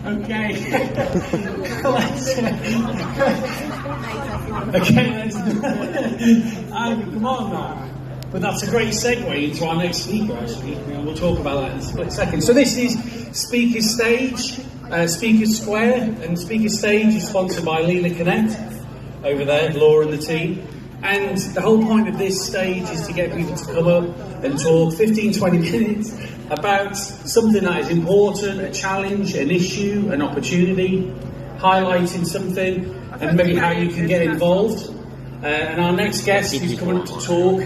Okay. Okay, come on now. But that's a great segue into our next speaker, actually. We'll talk about that in a split second. So this is Speaker's Stage, Speaker's Square, and Speaker's Stage is sponsored by Leela Connect, over there, Laura and the team. And the whole point of this stage is to get people to come up and talk 15-20 minutes about something that is important, a challenge, an issue, an opportunity, highlighting something, and maybe how you can get involved. And our next guest who's coming up to talk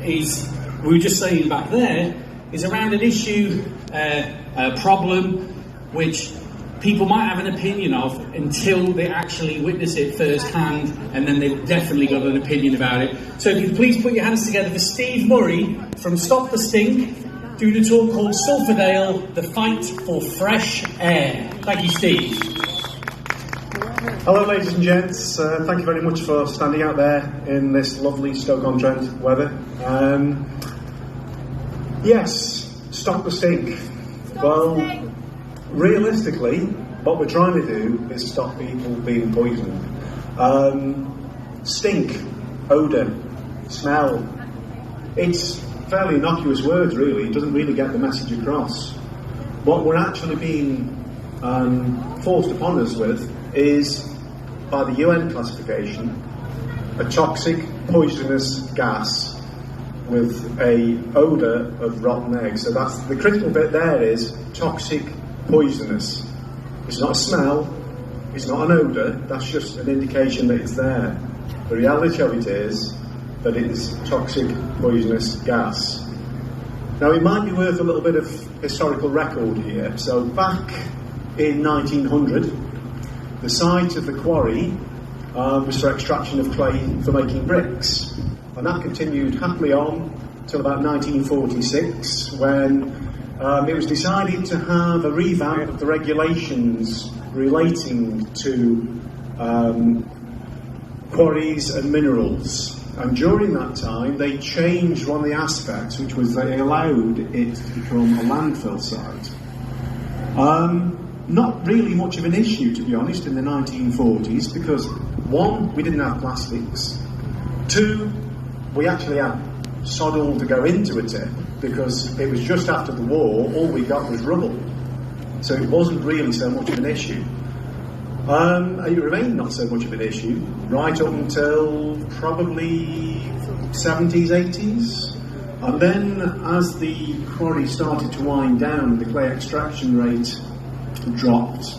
is, we were just saying back there, is around an issue, a problem, which people might have an opinion of until they actually witness it firsthand, and then they've definitely got an opinion about it. So if you could please put your hands together for Steve Murray from Stop the Stink, doing a talk called Sulphurdale, The Fight for Fresh Air. Thank you, Steve. Hello ladies and gents, thank you very much for standing out there in this lovely Stoke-on-Trent weather. Yes, stop the stink. Well, realistically, what we're trying to do is stop people being poisoned. Stink, odour, smell, it's fairly innocuous words really, it doesn't really get the message across. What we're actually being forced upon us with is, by the UN classification, a toxic, poisonous gas with a odour of rotten eggs. So that's the critical bit there, is toxic, poisonous. It's not a smell, it's not an odour, that's just an indication that it's there. The reality of it is that it is toxic, poisonous gas. Now it might be worth a little bit of historical record here. So back in 1900, the site of the quarry was for extraction of clay for making bricks, and that continued happily on till about 1946, when it was decided to have a revamp of the regulations relating to quarries and minerals. And during that time, they changed one of the aspects, which was they allowed it to become a landfill site. Not really much of an issue, to be honest, in the 1940s, because one, we didn't have plastics. Two, we actually had sod all to go into a tip, because it was just after the war, all we got was rubble. So it wasn't really so much of an issue. It remained not so much of an issue, right up until probably 70s, 80s. And then as the quarry started to wind down, the clay extraction rate dropped,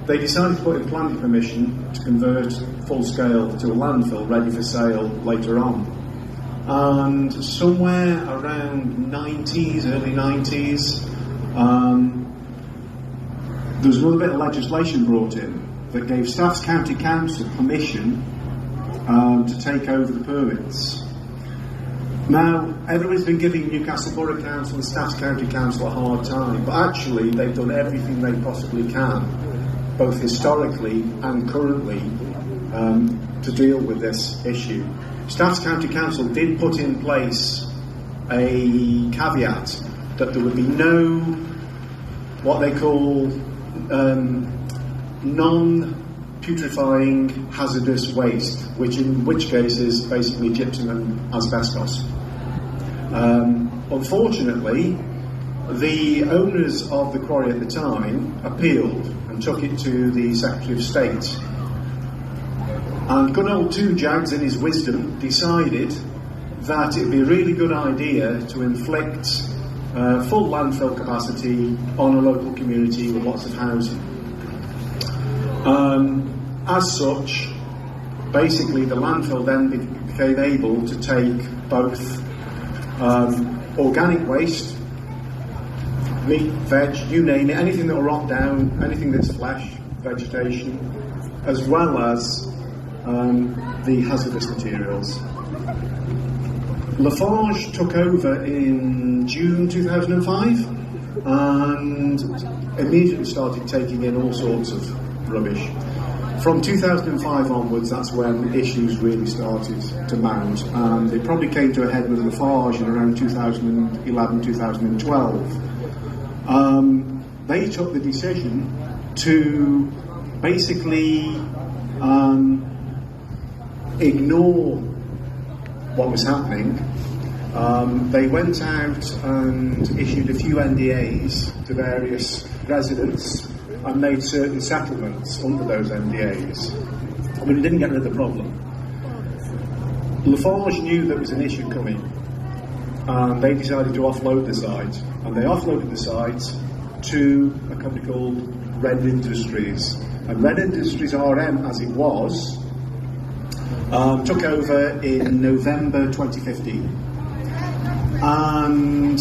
they decided to put in planning permission to convert full scale to a landfill ready for sale later on. And somewhere around 90s, early 90s, there was another bit of legislation brought in that gave Staffs County Council permission to take over the permits. Now, everybody's been giving Newcastle Borough Council and Staffs County Council a hard time, but actually they've done everything they possibly can, both historically and currently, to deal with this issue. Staffs County Council did put in place a caveat that there would be no, what they call, non-putrefying hazardous waste, which in which case is basically gypsum and asbestos. Unfortunately, the owners of the quarry at the time appealed and took it to the Secretary of State. And good old Two Jags, in his wisdom, decided that it would be a really good idea to inflict full landfill capacity on a local community with lots of housing. As such, basically the landfill then became able to take both organic waste, meat, veg, you name it, anything that will rot down, anything that's flesh, vegetation, as well as the hazardous materials. Lafarge took over in June 2005 and immediately started taking in all sorts of rubbish. From 2005 onwards, that's when issues really started to mount, and it probably came to a head with Lafarge in around 2011, 2012. they took the decision to basically ignore what was happening. They went out and issued a few NDAs to various residents and made certain settlements under those NDAs. I mean, it didn't get rid of the problem. Lafarge knew there was an issue coming, and they decided to offload the site. And they offloaded the site to a company called Red Industries. And Red Industries RM, as it was, took over in November 2015. And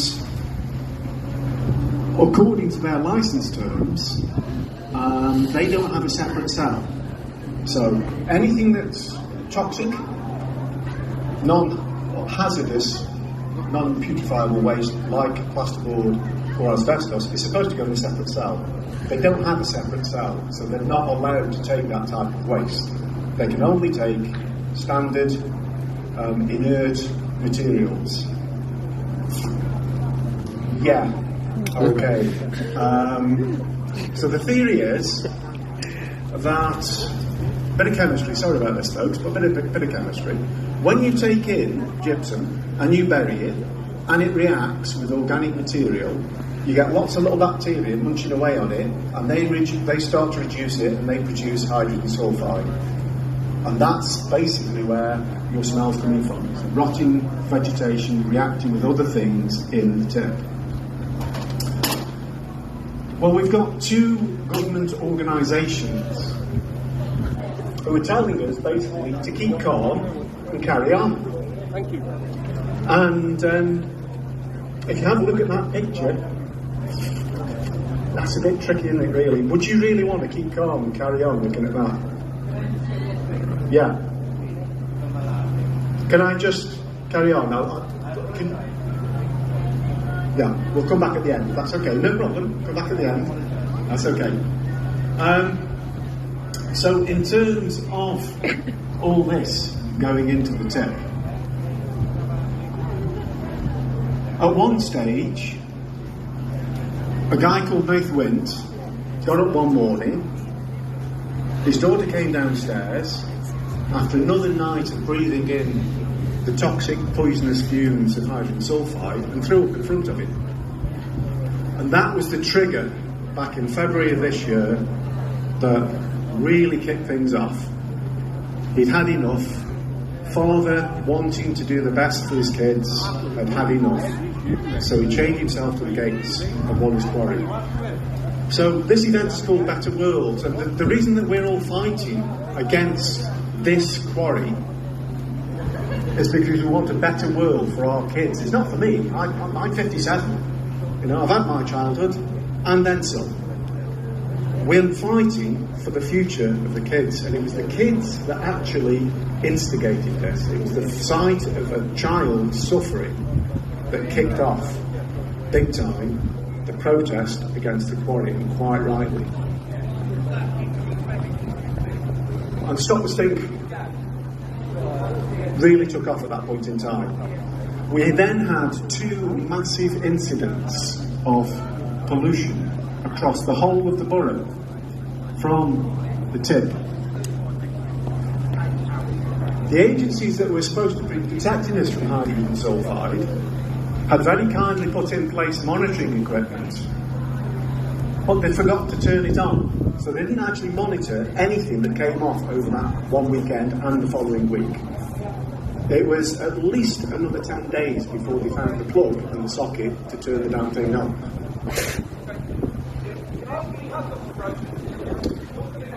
according to their license terms, they don't have a separate cell. So anything that's toxic, non-hazardous, non-putrefiable waste like plasterboard or asbestos is supposed to go in a separate cell. They don't have a separate cell, so they're not allowed to take that type of waste. They can only take standard inert materials. Yeah, okay. So the theory is that, bit of chemistry, sorry about this folks, but bit of chemistry. When you take in gypsum and you bury it and it reacts with organic material, you get lots of little bacteria munching away on it, and they start to reduce it and they produce hydrogen sulfide. And that's basically where your smell's coming from. It's rotting vegetation reacting with other things in the tip. Well, we've got two government organisations who are telling us basically to keep calm and carry on. Thank you. And if you have a look at that picture, that's a bit tricky, isn't it, really? Would you really want to keep calm and carry on looking at that? Yeah. Can I just carry on now? Yeah, we'll come back at the end. That's okay, no problem. Come back at the end. That's okay. So in terms of all this going into the tip, at one stage, a guy called Nath Wint got up one morning, his daughter came downstairs after another night of breathing in the toxic, poisonous fumes of hydrogen sulfide, and threw up in front of him. And that was the trigger back in February of this year that really kicked things off. He'd had enough. Father, wanting to do the best for his kids, had had enough. So he chained himself to the gates of Wallace Quarry. So this event is called Better World, and the reason that we're all fighting against this quarry is because we want a better world for our kids. It's not for me. I'm 57. You know, I've had my childhood and then some. We're fighting for the future of the kids, and it was the kids that actually instigated this. It was the sight of a child suffering that kicked off, big time, the protest against the quarry, and quite rightly. And Stop the Stink really took off at that point in time. We then had two massive incidents of pollution across the whole of the borough from the tip. The agencies that were supposed to be protecting us from hydrogen sulfide had very kindly put in place monitoring equipment, but they forgot to turn it on. So they didn't actually monitor anything that came off over that one weekend and the following week. It was at least another 10 days before they found the plug and the socket to turn the damn thing on.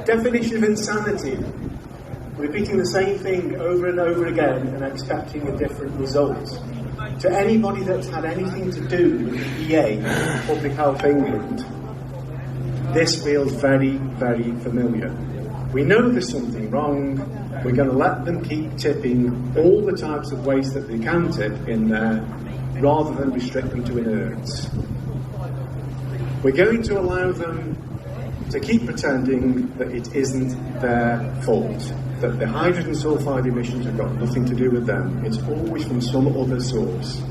Definition of insanity: repeating the same thing over and over again and expecting a different result. To anybody that's had anything to do with the EA, Public Health England, this feels very, very familiar. We know there's something wrong. We're going to let them keep tipping all the types of waste that they can tip in there, rather than restrict them to inerts. We're going to allow them to keep pretending that it isn't their fault, that the hydrogen sulfide emissions have got nothing to do with them. It's always from some other source.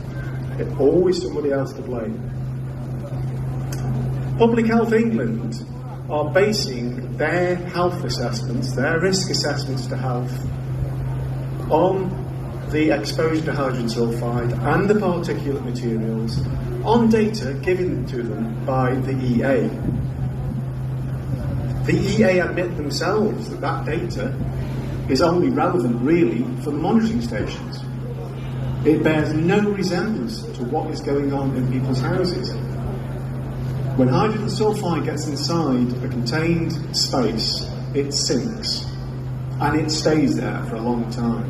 It's always somebody else to blame. Public Health England are basing their health assessments, their risk assessments to health, on the exposure to hydrogen sulfide and the particulate materials on data given to them by the EA. The EA admit themselves that that data is only relevant really for the monitoring stations. It bears no resemblance to what is going on in people's houses. When hydrogen sulfide gets inside a contained space, it sinks, and it stays there for a long time.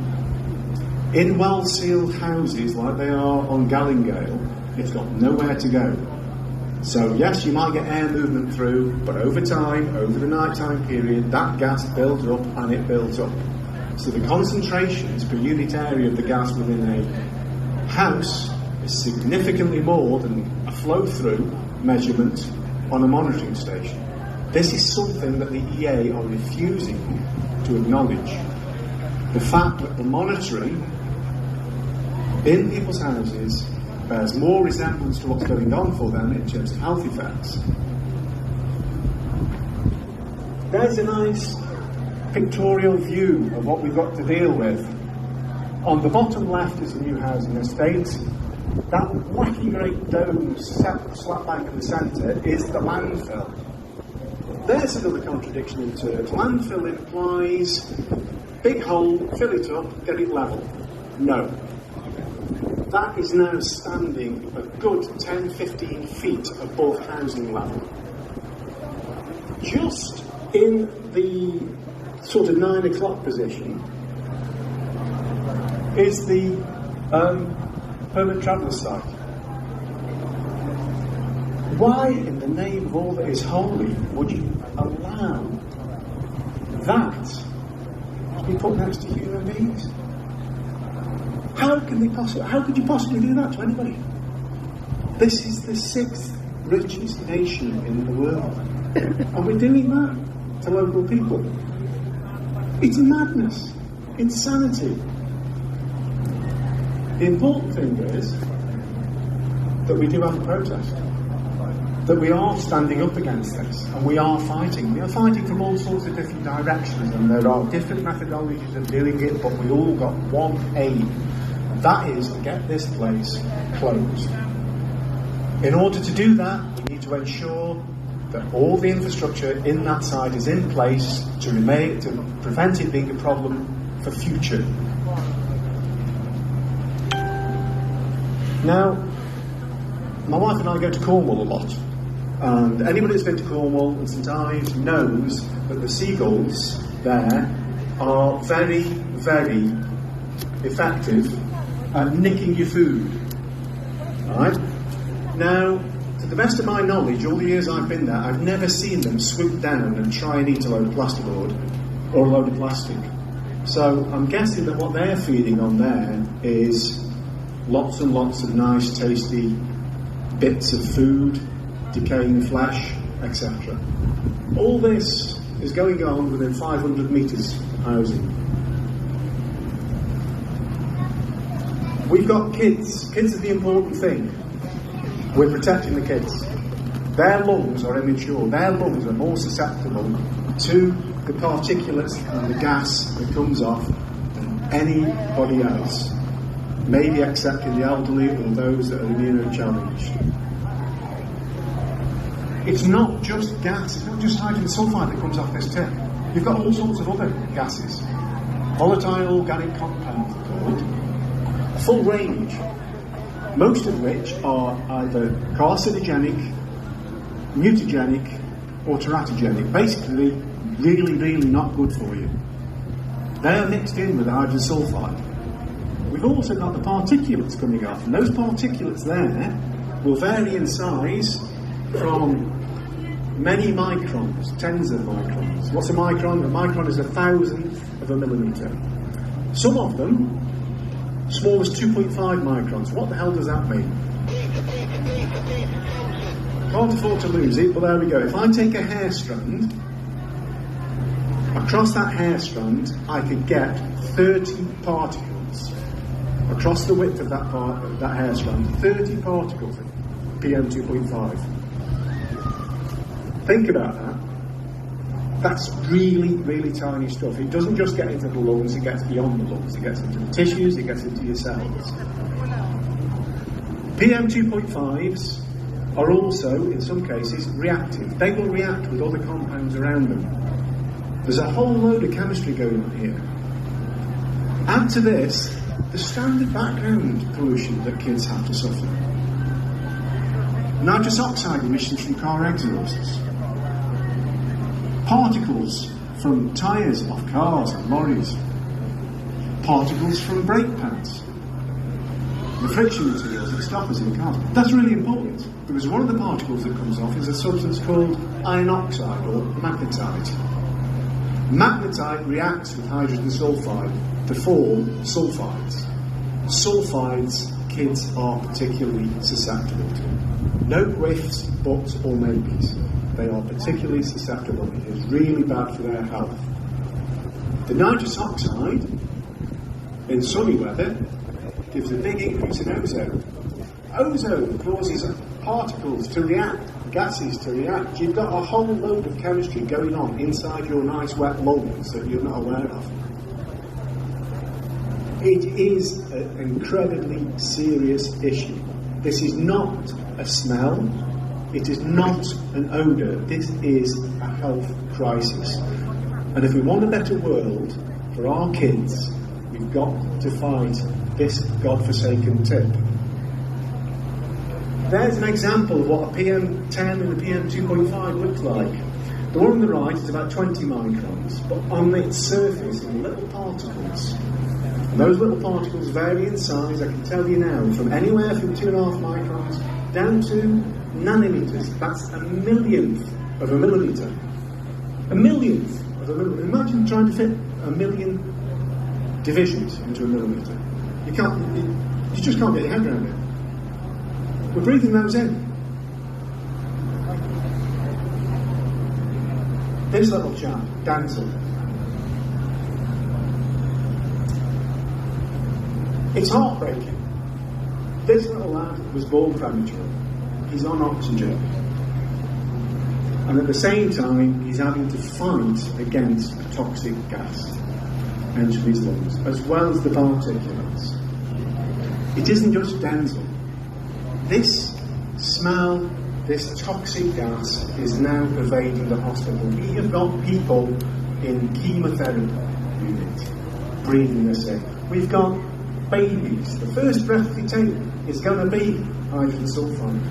In well-sealed houses like they are on Gallingale, it's got nowhere to go. So yes, you might get air movement through, but over time, over the nighttime period, that gas builds up and it builds up. So the concentrations per unit area of the gas within a house is significantly more than a flow-through measurement on a monitoring station. This is something that the EA are refusing to acknowledge. The fact that the monitoring in people's houses bears more resemblance to what's going on for them in terms of health effects. There's a nice pictorial view of what we've got to deal with. On the bottom left is a new housing estate. That wacky great dome slap bang in the centre is the landfill. There's another contradiction in terms. Landfill implies big hole, fill it up, get it level. No. That is now standing a good 10-15 feet above housing level. Just in the sort of 9 o'clock position is the permanent traveller site. Why in the name of all that is holy would you allow that to be put next to human beings? How could you possibly do that to anybody? This is the 6th richest nation in the world, and we're doing that to local people. It's madness, insanity. The important thing is that we do have a protest, that we are standing up against this, and we are fighting. We are fighting from all sorts of different directions, and there are different methodologies of doing it, but we all got one aim. That is to get this place closed. In order to do that, we need to ensure that all the infrastructure in that site is in place to prevent it being a problem for future. Now, my wife and I go to Cornwall a lot, and anybody that's been to Cornwall and St Ives knows that the seagulls there are very, very effective at nicking your food. Right? Now, to the best of my knowledge, all the years I've been there, I've never seen them swoop down and try and eat a load of plasterboard or a load of plastic. So I'm guessing that what they're feeding on there is lots and lots of nice, tasty bits of food, decaying flesh, etc. All this is going on within 500 metres of housing. We've got kids. Kids are the important thing. We're protecting the kids. Their lungs are immature. Their lungs are more susceptible to the particulates and the gas that comes off than anybody else. Maybe excepting the elderly or those that are immunochallenged. It's not just gas. It's not just hydrogen sulfide that comes off this tip. You've got all sorts of other gases. Volatile organic compounds are called. A full range, most of which are either carcinogenic, mutagenic, or teratogenic. Basically, really, really not good for you. They're mixed in with the hydrogen sulfide. We've also got the particulates coming off, and those particulates there will vary in size from many microns, tens of microns. What's a micron? A micron is 1,000th of a millimetre. Some of them small as 2.5 microns. What the hell does that mean? Can't afford to lose it, but there we go. If I take a hair strand, across that hair strand, I could get 30 particles. Across the width of that hair strand, 30 particles of PM2.5. Think about that. That's really, really tiny stuff. It doesn't just get into the lungs, it gets beyond the lungs. It gets into the tissues, it gets into your cells. PM2.5s are also, in some cases, reactive. They will react with other compounds around them. There's a whole load of chemistry going on here. Add to this the standard background pollution that kids have to suffer. Nitrous oxide emissions from car exhausts. Particles from tyres off cars and lorries. Particles from brake pads. The friction materials that stop us in cars. That's really important, because one of the particles that comes off is a substance called iron oxide or magnetite. Magnetite reacts with hydrogen sulfide to form sulfides. Sulfides kids are particularly susceptible to. No ifs, buts or maybes. They are particularly susceptible. It is really bad for their health. The nitrous oxide in sunny weather gives a big increase in ozone. Ozone causes particles to react, gases to react. You've got a whole load of chemistry going on inside your nice wet lungs that you're not aware of. It is an incredibly serious issue. This is not a smell. It is not an odour. This is a health crisis. And if we want a better world for our kids, we've got to fight this godforsaken tip. There's an example of what a PM10 and a PM2.5 looks like. The one on the right is about 20 microns, but on its surface are little particles. And those little particles vary in size, I can tell you now, from anywhere from 2.5 microns down to nanometers. That's a millionth of a millimetre. A millionth of a millimetre. Imagine trying to fit a million divisions into a millimetre. You just can't get your head around it. We're breathing those in. This little chap, Denzel. It's heartbreaking. This little lad was born premature. He's on oxygen. And at the same time, he's having to fight against a toxic gas entering his lungs, as well as the particulates. It isn't just Denzel. This smell, this toxic gas is now pervading the hospital. We have got people in chemotherapy units breathing this in. We've got babies. The first breath we take is going to be hydrogen sulfide.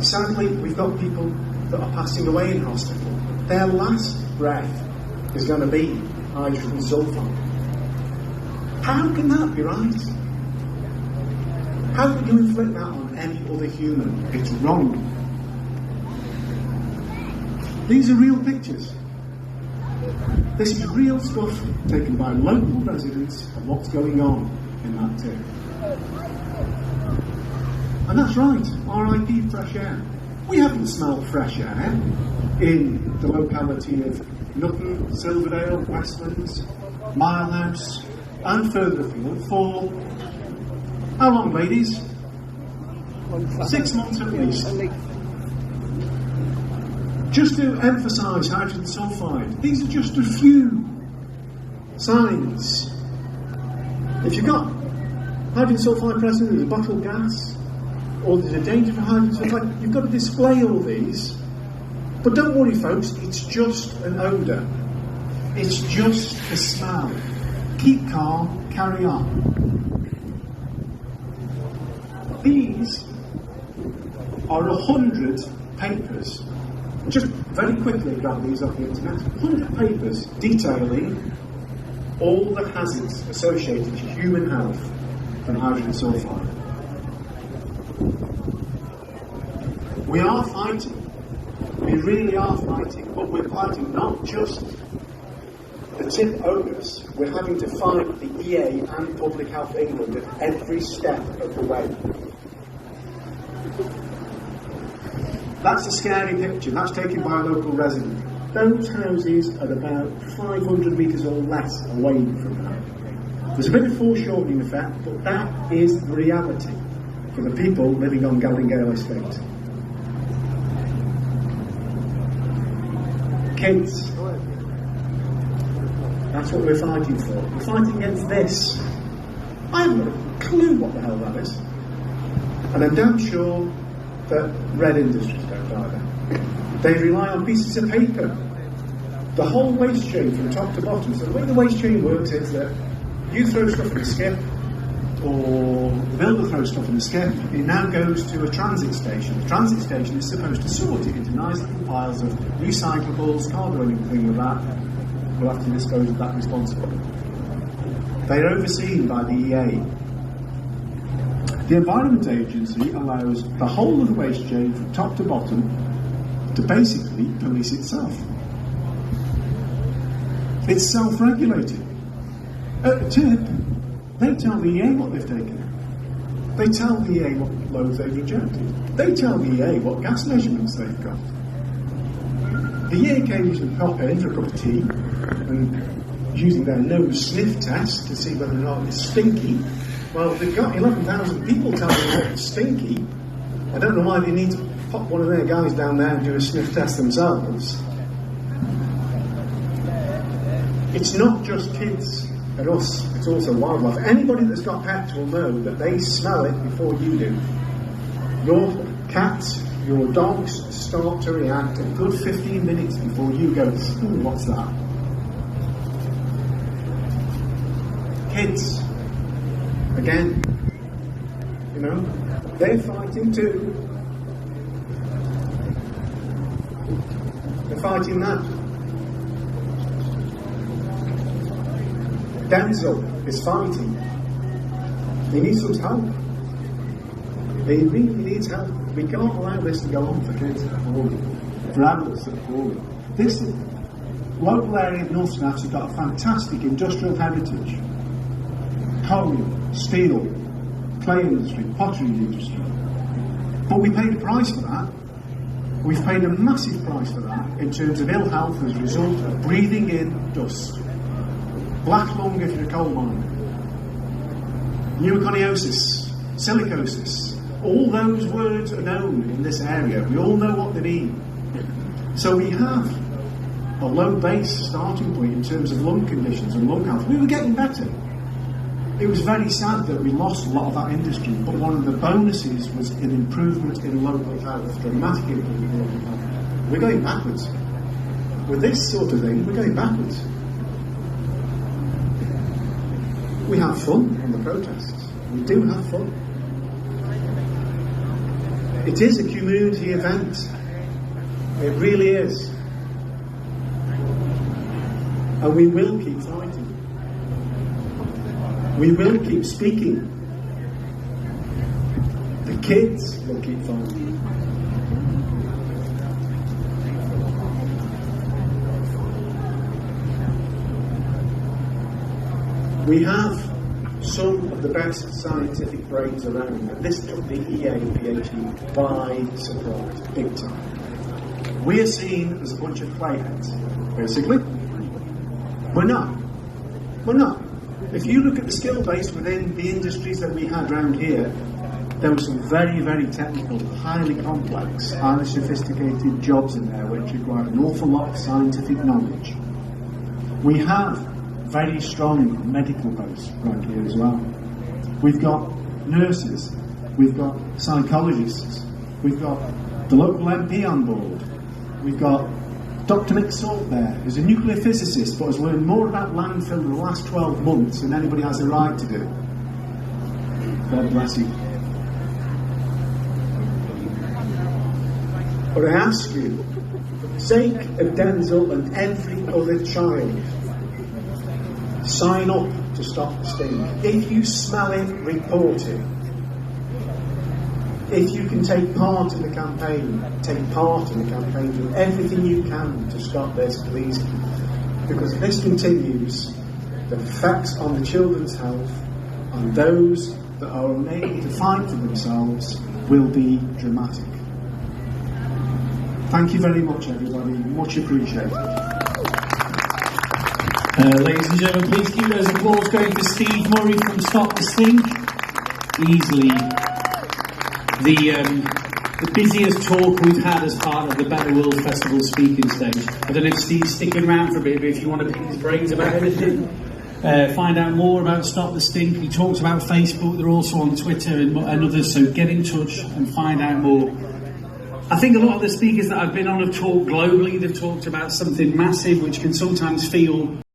Sadly, we've got people that are passing away in hospital. Their last breath is going to be hydrogen sulfide. How can that be right? How could you inflict that on any other human? It's wrong. These are real pictures. This is real stuff taken by local residents of what's going on in that tip. And that's right, RIP fresh air. We haven't smelled fresh air in the locality of Nutton, Silverdale, Westlands, Milehouse, and further afield for how long, ladies? 6 months at least. Just to emphasise hydrogen sulfide, these are just a few signs. If you've got hydrogen sulfide present in a bottled gas, or there's a danger for hydrogen sulfide, you've got to display all these. But don't worry, folks, it's just an odour. It's just a smell. Keep calm, carry on. These are 100 papers. Just very quickly grab these off the internet. 100 papers detailing all the hazards associated to human health from hydrogen sulfide. We are fighting. We really are fighting, but we're fighting not just the tip owners. We're having to fight the EA and Public Health England at every step of the way. That's a scary picture. That's taken by a local resident. Those houses are about 500 metres or less away from that. There's a bit of foreshortening effect, but that is the reality for the people living on Gallingale Estate. Kids. That's what we're fighting for. We're fighting against this. I haven't got a clue what the hell that is. And I'm damn sure that Red Industries don't either. They rely on pieces of paper. The whole waste chain from top to bottom. So the way the waste chain works is that you throw stuff in a skip, or the builder throws stuff in a skip, it now goes to a transit station. The transit station is supposed to sort it into nice little piles of recyclables, card or anything like that. We'll have to dispose of that responsibly. They're overseen by the EA. The Environment Agency allows the whole of the waste chain from top to bottom to basically police itself. It's self-regulated. At the tip, they tell the EA what they've taken. They tell the EA what loads they've rejected. They tell the EA what gas measurements they've got. The EA occasionally pop in for a cup of tea and using their nose sniff test to see whether or not it's stinky. Well, they've got 11,000 people telling them it's stinky. I don't know why they need to pop one of their guys down there and do a sniff test themselves. It's not just kids and us, it's also wildlife. Anybody that's got pets will know that they smell it before you do. Your cats, your dogs start to react a good 15 minutes before you go, what's that? Kids, again, you know, they're fighting too. They're fighting that. Denzel is fighting. He needs some help. He really needs help. We can't allow this to go on for kids that are poorly, for adults that are poorly. This local area of North Snaffs has got a fantastic industrial heritage. Coal, steel, clay industry, pottery industry. But we paid a price for that. We've paid a massive price for that in terms of ill health as a result of breathing in dust. Black lung if you're a coal miner. Pneumoconiosis, silicosis. All those words are known in this area. We all know what they mean. So we have a low base starting point in terms of lung conditions and lung health. We were getting better. It was very sad that we lost a lot of that industry, but one of the bonuses was an improvement in local health, dramatic improvement in local health. We're going backwards. With this sort of thing, we're going backwards. We have fun on the protests. We do have fun. It is a community event. It really is. And we will keep fighting. We will keep speaking. The kids will keep fighting. We have some of the best scientific brains around, and this took the EA PhD by surprise, big time. We are seen as a bunch of playheads, basically. We're not. We're not. If you look at the skill base within the industries that we had around here, there were some very, very technical, highly complex, highly sophisticated jobs in there which required an awful lot of scientific knowledge. We have very strong medical base right here as well. We've got nurses, we've got psychologists, we've got the local MP on board, we've got Dr. Mick Salt there, who's a nuclear physicist but has learned more about landfill in the last 12 months than anybody has a right to do. God bless you. But I ask you, for the sake of Denzel and every other child, sign up to Stop the Sting. If you smell it, report it. If you can take part in the campaign, take part in the campaign. Do everything you can to stop this, please. Because if this continues, the effects on the children's health and those that are unable to fight for themselves will be dramatic. Thank you very much, everybody. Much appreciated. Ladies and gentlemen, please keep those applause going for Steve Murray from Stop the Stink. Easily the the busiest talk we've had as part of the Better World Festival speaking stage. I don't know if Steve's sticking around for a bit, but if you want to pick his brains about anything, find out more about Stop the Stink. He talks about Facebook, they're also on Twitter and others, so get in touch and find out more. I think a lot of the speakers that I've been on have talked globally. They've talked about something massive, which can sometimes feel